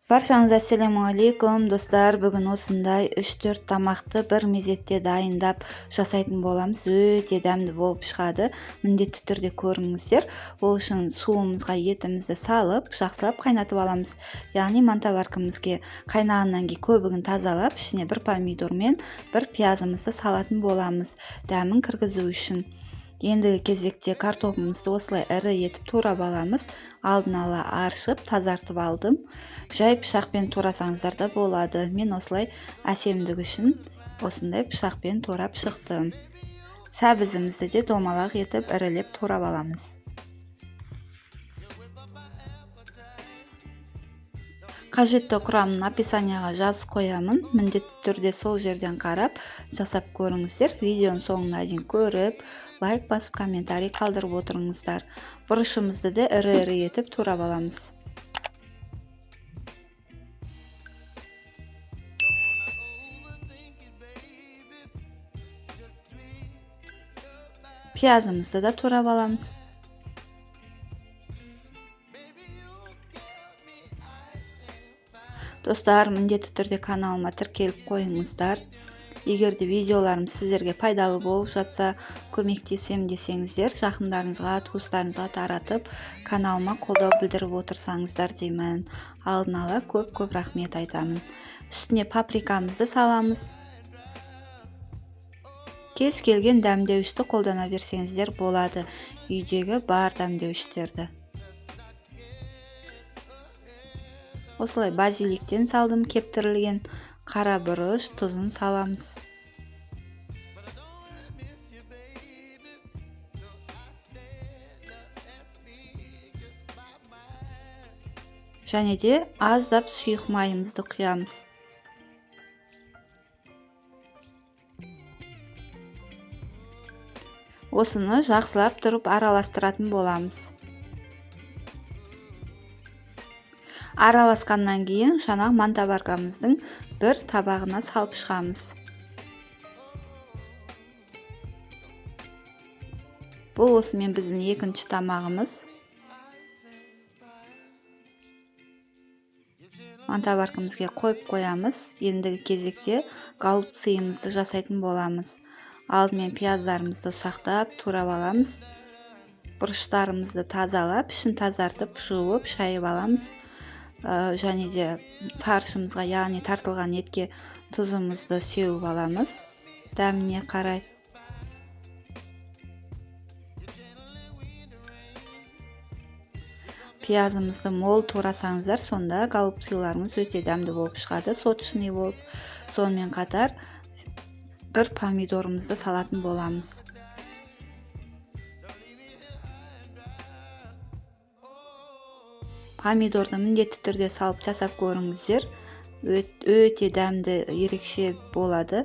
Баршаңызға ассалаумағалейкум достар. Бүгін осындай 3-4 тамақты бір мезетте дайындап жасайтын боламыз. Өте дәмді болып шығады. Міндетті түрде көріңіздер. Ол үшін суымызға етімізді салып, жақсылап қайнатып аламыз. Яғни мантаваркамызге қайнағаннан кейін көбігін тазалап, ішіне бір помидор мен бір пиязымызды салатын боламыз. Дәмін кіргізу үшін. Ендігі кезекте картопымызды осылай ірі етіп турап аламыз. Алдын ала аршып, тазартып алдым. Жай пышақпен турасаңыздар да болады. Мен осылай әсемдік үшін осындай пышақпен турап шықтым. Сәбізімізді де домалақ етіп ірілеп турап аламыз. Қажетті құрамын описанияға жазып қоямын. Міндетті түрде сол жерден қарап жасап көріңіздер. Видеоның соңына дейін көріп, лайк басып, комментарий қалдырып отырыңыздар. Бұрышымызды да ірі етіп турап аламыз. Пиязымызды да турап аламыз. Достар, міндетті түрде каналыма тіркеліп қойыңыздар. Егер де видеоларым сіздерге пайдалы болып жатса, көмектесем десеңіздер, жақындарыңызға, туыстарыңызға таратып, каналыма қолдау білдіріп отырсаңыздар деймін. Алдын ала көп рахмет айтамын. Үстіне паприкамызды саламыз. Кез келген дәмдеуішті қолдана берсеңіздер болады. Үйдегі бар дәмдеуіштерді. Осылай базиликтен салдым, кептірілген қара бұрыш, тұзын саламыз. Және де аздап сұйық майымызды құямыз. Осыны жақсылап тұрып араластыратын боламыз. Араласқаннан кейін жаңағы мантаваркамыздың бір табағына салып шығамыз. Бұл осымен біздің екінші тамағымыз. Мантаваркамызға қойып қоямыз. Ендігі кезекте голубцыйымызды жасайтын боламыз. Алдымен пияздарымызды ұсақтап турап аламыз. Бұрыштарымызды тазалап, ішін тазартып, жуып, шайып аламыз. Және де фаршымызға, яғни тартылған етке тұзымызды сеуіп аламыз. Дәміне қарай. Пиязымызды мол турасаңыздар, сонда голубцыйларыңыз өте дәмді болып шығады, сочный болып. Сонымен қатар бір помидорымызды салатын боламыз. Помидорды міндетті түрде салып жасап көріңіздер. Өте дәмді, ерекше болады.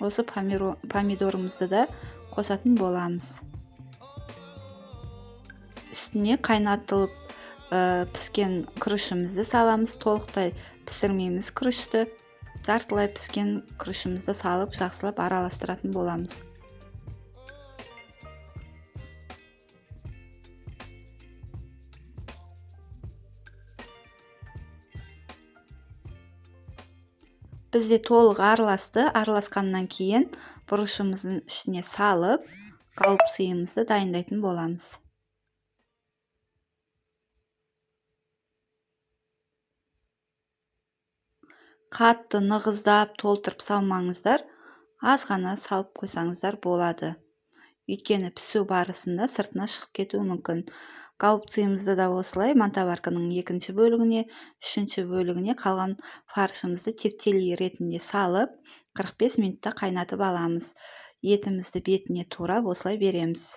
Осы помидорымызды да қосатын боламыз. Үстіне қайнатылып піскен күрішімізді саламыз. Толықтай пісірмейміз күрішті. Жартылай піскен күрішімізді салып, жақсылап араластыратын боламыз. Бізде толық араласты. Араласқаннан кейін бұрышымыздың ішіне салып, голубцыйымызды дайындайтын боламыз. Қатты нығыздап толтырып салмаңыздар. Аз ғана салып қойсаңыздар болады. Өйткені пісу барысында сыртына шығып кетуі мүмкін. Голубцыйымызды да осылай мантаварканың екінші бөлігіне, үшінші бөлігіне қалған фаршымызды тептелей ретінде салып, 45 минутта қайнатып аламыз. Етімізді бетіне турап осылай береміз.